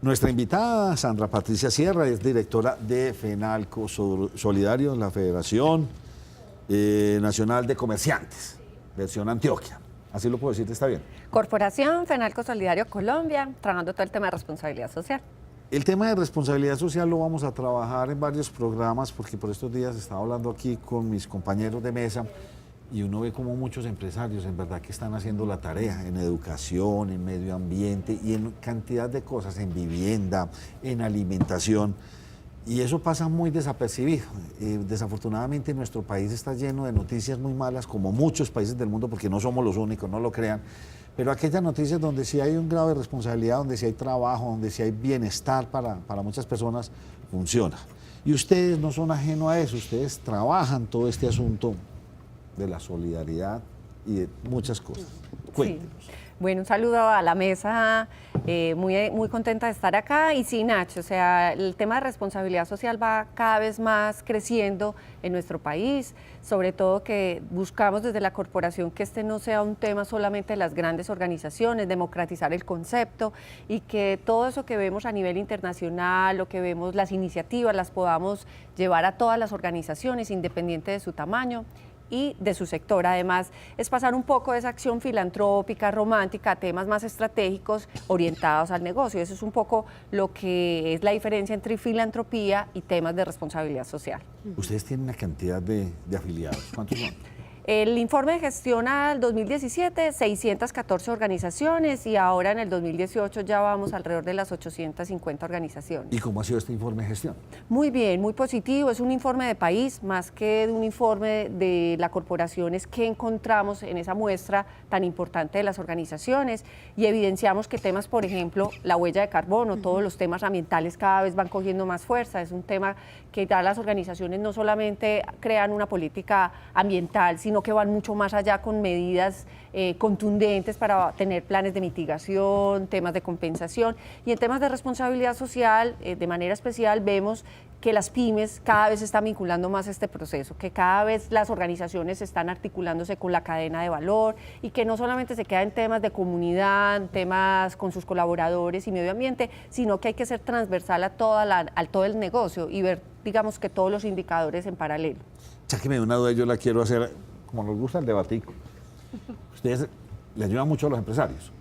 Nuestra invitada, Sandra Patricia Sierra, es directora de FENALCO Solidario, la Federación Nacional de Comerciantes, versión Antioquia. Así lo puedo decir, ¿está bien? Corporación FENALCO Solidario Colombia, trabajando todo el tema de responsabilidad social. El tema de responsabilidad social lo vamos a trabajar en varios programas, porque por estos días estaba hablando aquí con mis compañeros de mesa y uno ve como muchos empresarios en verdad que están haciendo la tarea en educación, en medio ambiente y en cantidad de cosas, en vivienda, en alimentación, y eso pasa muy desapercibido. Desafortunadamente nuestro país está lleno de noticias muy malas, como muchos países del mundo, porque no somos los únicos, no lo crean, pero aquellas noticias donde sí hay un grado de responsabilidad, donde sí hay trabajo, donde sí hay bienestar para muchas personas, funciona. Y ustedes no son ajenos a eso, ustedes trabajan todo este asunto de la solidaridad y de muchas cosas. Cuéntenos. Sí. Bueno, un saludo a la mesa, muy contenta de estar acá. Y sí, Nacho, o sea, el tema de responsabilidad social va cada vez más creciendo en nuestro país, sobre todo que buscamos desde la corporación que este no sea un tema solamente de las grandes organizaciones, democratizar el concepto y que todo eso que vemos a nivel internacional, lo que vemos, las iniciativas, las podamos llevar a todas las organizaciones, independiente de su tamaño y de su sector. Además, es pasar un poco de esa acción filantrópica, romántica, a temas más estratégicos orientados al negocio. Eso es un poco lo que es la diferencia entre filantropía y temas de responsabilidad social. Ustedes tienen una cantidad de afiliados. ¿Cuántos son? El informe de gestión al 2017, 614 organizaciones y ahora en el 2018 ya vamos alrededor de las 850 organizaciones. ¿Y cómo ha sido este informe de gestión? Muy bien, muy positivo. Es un informe de país más que de un informe de la corporación. Es que encontramos en esa muestra tan importante de las organizaciones y evidenciamos que temas, por ejemplo, la huella de carbono, todos los temas ambientales cada vez van cogiendo más fuerza. Es un tema que ya las organizaciones no solamente crean una política ambiental, sino que van mucho más allá con medidas contundentes para tener planes de mitigación, temas de compensación. Y en temas de responsabilidad social, de manera especial, vemos que las pymes cada vez se están vinculando más a este proceso, que cada vez las organizaciones están articulándose con la cadena de valor y que no solamente se queda en temas de comunidad, temas con sus colaboradores y medio ambiente, sino que hay que ser transversal a todo el negocio y ver, digamos, que todos los indicadores en paralelo. Ya que me da una duda, yo la quiero hacer, como nos gusta el debatico. Ustedes le ayudan mucho a los empresarios.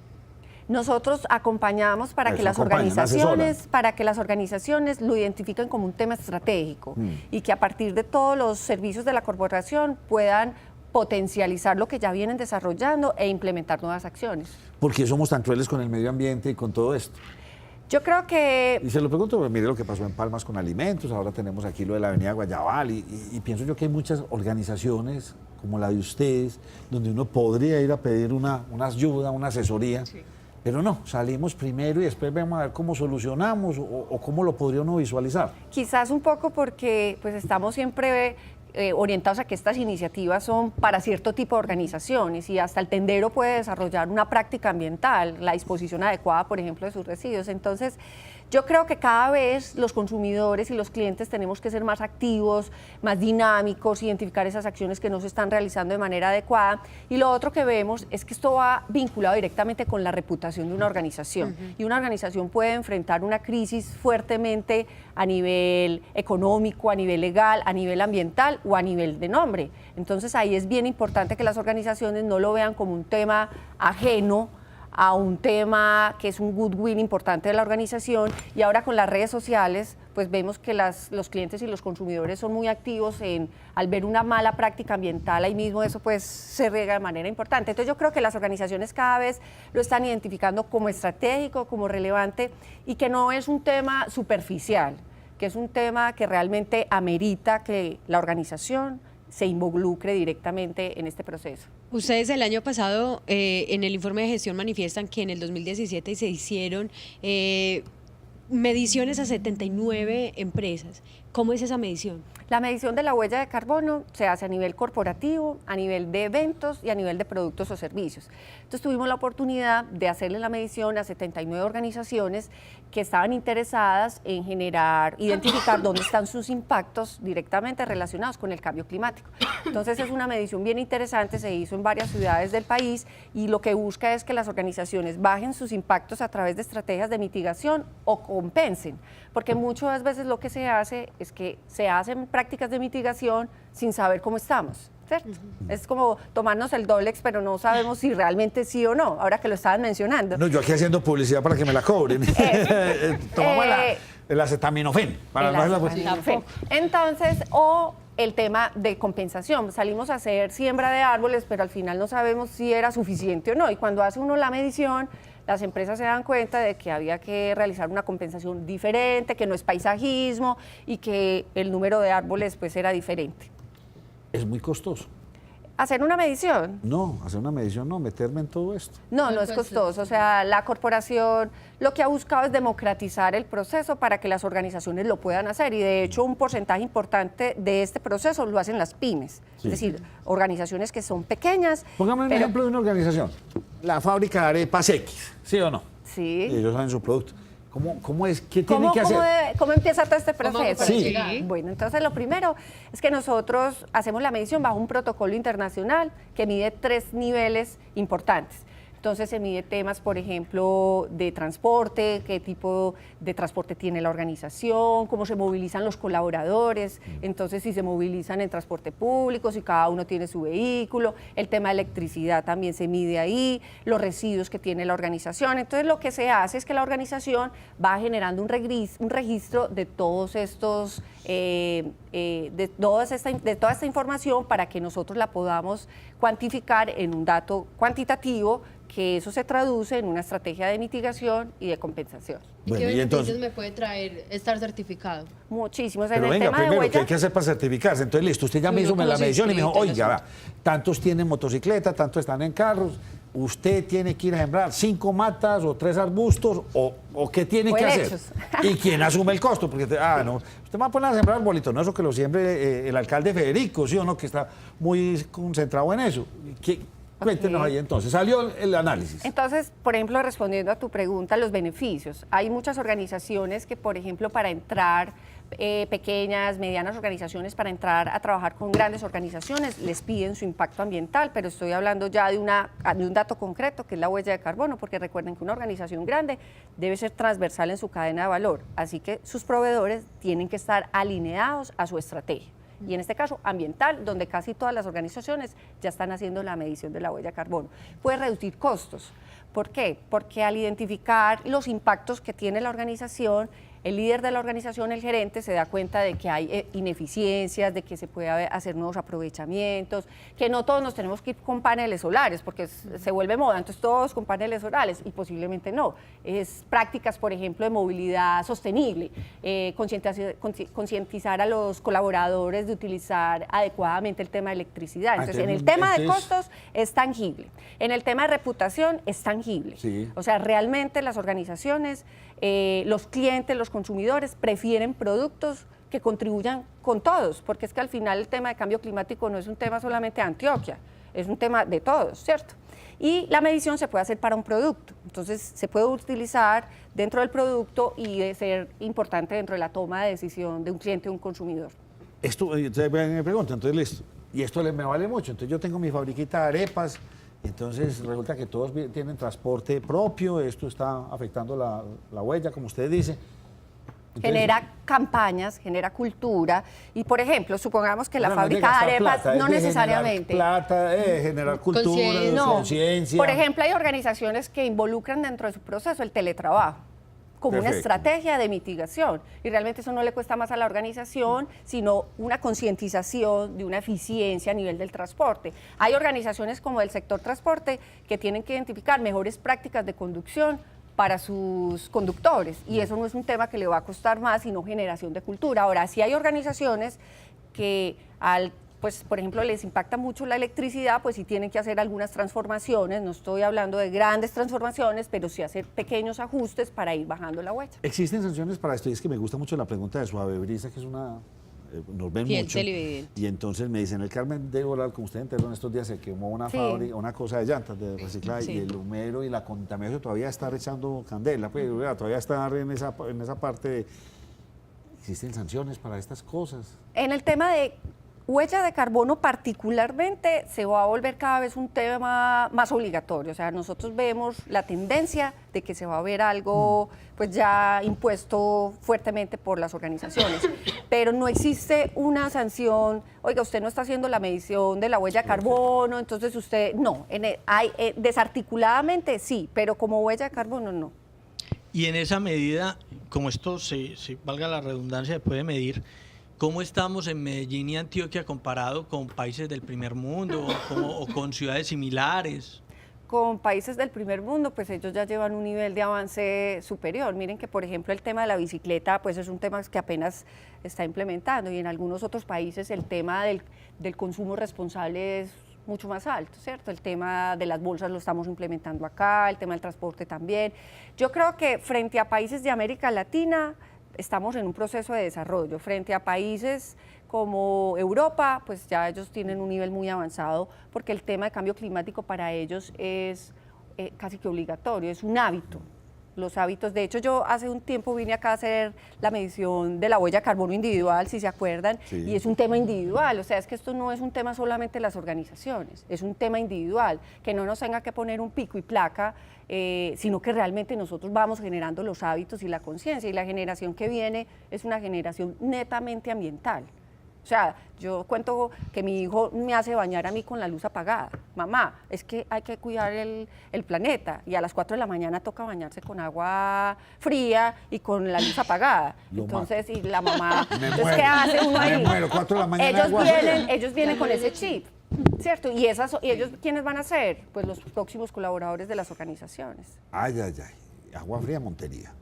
Nosotros acompañamos para que las organizaciones lo identifiquen como un tema estratégico y que a partir de todos los servicios de la corporación puedan potencializar lo que ya vienen desarrollando e implementar nuevas acciones. ¿Por qué somos tan crueles con el medio ambiente y con todo esto? Yo creo que... Y se lo pregunto, pues mire lo que pasó en Palmas con alimentos, ahora tenemos aquí lo de la avenida Guayabal y pienso yo que hay muchas organizaciones como la de ustedes, donde uno podría ir a pedir una ayuda, una asesoría, sí. Pero no, salimos primero y después vemos a ver cómo solucionamos o cómo lo podría uno visualizar. Quizás un poco porque pues estamos siempre orientados a que estas iniciativas son para cierto tipo de organizaciones y hasta el tendero puede desarrollar una práctica ambiental, la disposición adecuada, por ejemplo, de sus residuos. Entonces, yo creo que cada vez los consumidores y los clientes tenemos que ser más activos, más dinámicos, identificar esas acciones que no se están realizando de manera adecuada. Y lo otro que vemos es que esto va vinculado directamente con la reputación de una organización. Y una organización puede enfrentar una crisis fuertemente a nivel económico, a nivel legal, a nivel ambiental o a nivel de nombre. Entonces ahí es bien importante que las organizaciones no lo vean como un tema ajeno a un tema que es un goodwill importante de la organización, y ahora con las redes sociales pues vemos que los clientes y los consumidores son muy activos al ver una mala práctica ambiental, ahí mismo eso pues se riega de manera importante. Entonces yo creo que las organizaciones cada vez lo están identificando como estratégico, como relevante y que no es un tema superficial, que es un tema que realmente amerita que la organización se involucre directamente en este proceso. Ustedes el año pasado en el informe de gestión manifiestan que en el 2017 se hicieron mediciones a 79 empresas, ¿Cómo es esa medición? La medición de la huella de carbono se hace a nivel corporativo, a nivel de eventos y a nivel de productos o servicios. Entonces tuvimos la oportunidad de hacerle la medición a 79 organizaciones que estaban interesadas en identificar dónde están sus impactos directamente relacionados con el cambio climático. Entonces es una medición bien interesante, se hizo en varias ciudades del país y lo que busca es que las organizaciones bajen sus impactos a través de estrategias de mitigación o compensen, porque muchas veces lo que se hace es que se hacen prácticas de mitigación sin saber cómo estamos, ¿cierto? Es como tomarnos el Dolex, pero no sabemos si realmente sí o no, ahora que lo estaban mencionando. No, yo aquí haciendo publicidad para que me la cobren. Tomamos el acetaminofén. Para no hacerla. Entonces, o el tema de compensación. Salimos a hacer siembra de árboles, pero al final no sabemos si era suficiente o no. Y cuando hace uno la medición, las empresas se dan cuenta de que había que realizar una compensación diferente, que no es paisajismo y que el número de árboles pues era diferente. Es muy costoso. ¿Hacer una medición? No, hacer una medición no, meterme en todo esto. No, no es costoso. O sea, la corporación lo que ha buscado es democratizar el proceso para que las organizaciones lo puedan hacer. Y de hecho, un porcentaje importante de este proceso lo hacen las pymes. Sí. Es decir, organizaciones que son pequeñas. Póngame un ejemplo de una organización. La fábrica de arepas X, ¿sí o no? Sí. Y ellos saben su producto. ¿Cómo es? ¿Qué tienen que hacer? ¿Cómo empieza todo este proceso? Sí. Bueno, entonces lo primero es que nosotros hacemos la medición bajo un protocolo internacional que mide 3 niveles importantes. Entonces se mide temas, por ejemplo, de transporte, qué tipo de transporte tiene la organización, cómo se movilizan los colaboradores, entonces si se movilizan en transporte público, si cada uno tiene su vehículo, el tema de electricidad también se mide ahí, los residuos que tiene la organización. Entonces lo que se hace es que la organización va generando un registro de todos estos, de toda esta información para que nosotros la podamos cuantificar en un dato cuantitativo, que eso se traduce en una estrategia de mitigación y de compensación. ¿Y qué beneficios me puede traer estar certificado? Muchísimos. Pero en el venga, tema primero, de huella, ¿qué hay que hacer para certificarse? Entonces, listo, usted ya me hizo la medición y me dijo, oiga, tantos tienen motocicleta, tantos están en carros, usted tiene que ir a sembrar 5 matas o 3 arbustos, o ¿qué tiene que hacer? ¿Y quién asume el costo? Porque, no, usted me va a poner a sembrar arbolitos, no eso que lo siembre el alcalde Federico, ¿sí o no? Que está muy concentrado en eso. Cuéntenos ahí entonces, salió el análisis. Entonces, por ejemplo, respondiendo a tu pregunta, los beneficios. Hay muchas organizaciones que, por ejemplo, para entrar, pequeñas, medianas organizaciones, para entrar a trabajar con grandes organizaciones, les piden su impacto ambiental, pero estoy hablando ya de un dato concreto, que es la huella de carbono, porque recuerden que una organización grande debe ser transversal en su cadena de valor, así que sus proveedores tienen que estar alineados a su estrategia. Y en este caso ambiental, donde casi todas las organizaciones ya están haciendo la medición de la huella de carbono. Puede reducir costos. ¿Por qué? Porque al identificar los impactos que tiene la organización, el líder de la organización, el gerente, se da cuenta de que hay ineficiencias, de que se puede hacer nuevos aprovechamientos, que no todos nos tenemos que ir con paneles solares, porque se vuelve moda, entonces todos con paneles solares, y posiblemente no. Es prácticas, por ejemplo, de movilidad sostenible, concientizar a los colaboradores de utilizar adecuadamente el tema de electricidad. Entonces, en el tema de costos es tangible, en el tema de reputación es tangible. Sí. O sea, realmente las organizaciones, los clientes, los consumidores prefieren productos que contribuyan con todos, porque es que al final el tema de cambio climático no es un tema solamente de Antioquia, es un tema de todos, ¿cierto? Y la medición se puede hacer para un producto, entonces se puede utilizar dentro del producto y ser importante dentro de la toma de decisión de un cliente o un consumidor. Esto, ustedes me preguntan, entonces listo, y esto me vale mucho, entonces yo tengo mi fabriquita de arepas, entonces resulta que todos tienen transporte propio, esto está afectando la huella, como usted dice. Entonces, genera campañas, genera cultura y, por ejemplo, supongamos que la fábrica de arepas no necesariamente. Generar cultura, conciencia. Por ejemplo, hay organizaciones que involucran dentro de su proceso el teletrabajo como una estrategia de mitigación y realmente eso no le cuesta más a la organización, sino una concientización de una eficiencia a nivel del transporte. Hay organizaciones como el sector transporte que tienen que identificar mejores prácticas de conducción para sus conductores y eso no es un tema que le va a costar más, sino generación de cultura. Ahora, sí hay organizaciones que al pues por ejemplo les impacta mucho la electricidad, pues sí tienen que hacer algunas transformaciones, no estoy hablando de grandes transformaciones, pero sí hacer pequeños ajustes para ir bajando la huella. ¿Existen sanciones para esto? Y es que me gusta mucho la pregunta de Suave Brisa, que es una... nos ven Fiel mucho. televidente. Y entonces me dicen, el Carmen de Oral, como usted enteró en estos días, se quemó una fábrica, una cosa de llantas de reciclaje, Sí. y el humero y la contaminación todavía está echando candela, pues, todavía está en esa parte de... ¿Existen sanciones para estas cosas? En el tema de huella de carbono particularmente se va a volver cada vez un tema más obligatorio. O sea, nosotros vemos la tendencia de que se va a ver algo pues ya impuesto fuertemente por las organizaciones. Pero no existe una sanción, oiga, usted no está haciendo la medición de la huella de carbono, entonces usted, no, desarticuladamente sí, pero como huella de carbono no. Y en esa medida, como esto valga la redundancia, se puede medir, ¿cómo estamos en Medellín y Antioquia comparado con países del primer mundo o con ciudades similares? Con países del primer mundo, pues ellos ya llevan un nivel de avance superior. Miren que, por ejemplo, el tema de la bicicleta, pues es un tema que apenas está implementando, y en algunos otros países el tema del consumo responsable es mucho más alto, ¿cierto? El tema de las bolsas lo estamos implementando acá, el tema del transporte también. Yo creo que frente a países de América Latina estamos en un proceso de desarrollo. Frente a países como Europa, pues ya ellos tienen un nivel muy avanzado, porque el tema de cambio climático para ellos es casi que obligatorio, es un hábito. Los hábitos, de hecho yo hace un tiempo vine acá a hacer la medición de la huella de carbono individual, si se acuerdan, Sí. y es un tema individual, o sea, es que esto no es un tema solamente de las organizaciones, es un tema individual, que no nos tenga que poner un pico y placa, sino que realmente nosotros vamos generando los hábitos y la conciencia, y la generación que viene es una generación netamente ambiental. O sea, yo cuento que mi hijo me hace bañar a mí con la luz apagada. Mamá, es que hay que cuidar el planeta, y a las 4 de la mañana toca bañarse con agua fría y con la luz apagada. Lo Entonces, y la mamá, Me entonces, muero, ¿qué hace uno ahí? me muero, 4 de la mañana agua fría. Ellos vienen con ese chip, ¿cierto? Y ellos, ¿quiénes van a ser? Pues los próximos colaboradores de las organizaciones. Ay, ay, ay. Agua fría, Montería.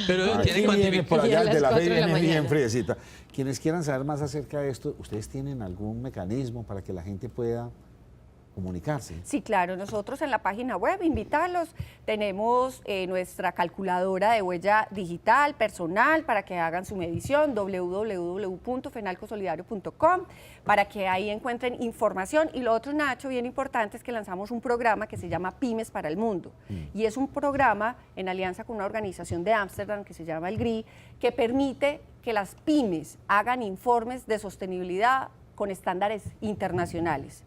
Pero Aquí tiene viene por Y a allá las de la 4 fe de la viene bien mañana. friecita. Quienes quieran saber más acerca de esto, ¿ustedes tienen algún mecanismo para que la gente pueda comunicarse? Sí, claro, nosotros en la página web, invitarlos, tenemos nuestra calculadora de huella digital personal para que hagan su medición, www.fenalcosolidario.com, para que ahí encuentren información. Y lo otro, Nacho, bien importante, es que lanzamos un programa que se llama Pymes para el Mundo, y es un programa en alianza con una organización de Ámsterdam que se llama el GRI, que permite que las pymes hagan informes de sostenibilidad con estándares internacionales.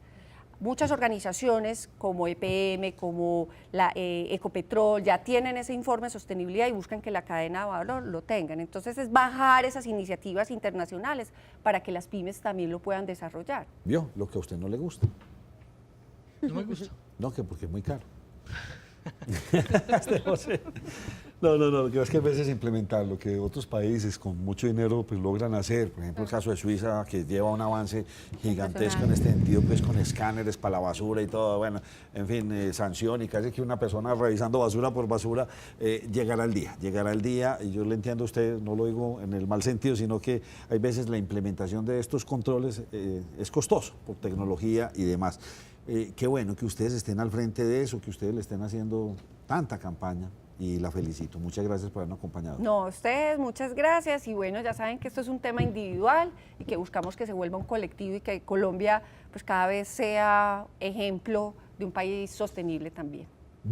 Muchas organizaciones como EPM, como la Ecopetrol, ya tienen ese informe de sostenibilidad y buscan que la cadena de valor lo tengan. Entonces es bajar esas iniciativas internacionales para que las pymes también lo puedan desarrollar. ¿Vio? Lo que a usted no le gusta. No me gusta. No, que porque es muy caro. No, lo que es que a veces implementar lo que otros países con mucho dinero pues logran hacer, por ejemplo el caso de Suiza, que lleva un avance gigantesco en este sentido, pues con escáneres para la basura y todo, bueno, en fin, sanción, y casi que una persona revisando basura por basura, llegará el día, y yo le entiendo a usted, no lo digo en el mal sentido, sino que hay veces la implementación de estos controles es costoso por tecnología y demás. Qué bueno que ustedes estén al frente de eso, que ustedes le estén haciendo tanta campaña, y la felicito. Muchas gracias por habernos acompañado. No, a ustedes, muchas gracias, y bueno, ya saben que esto es un tema individual y que buscamos que se vuelva un colectivo y que Colombia pues cada vez sea ejemplo de un país sostenible también.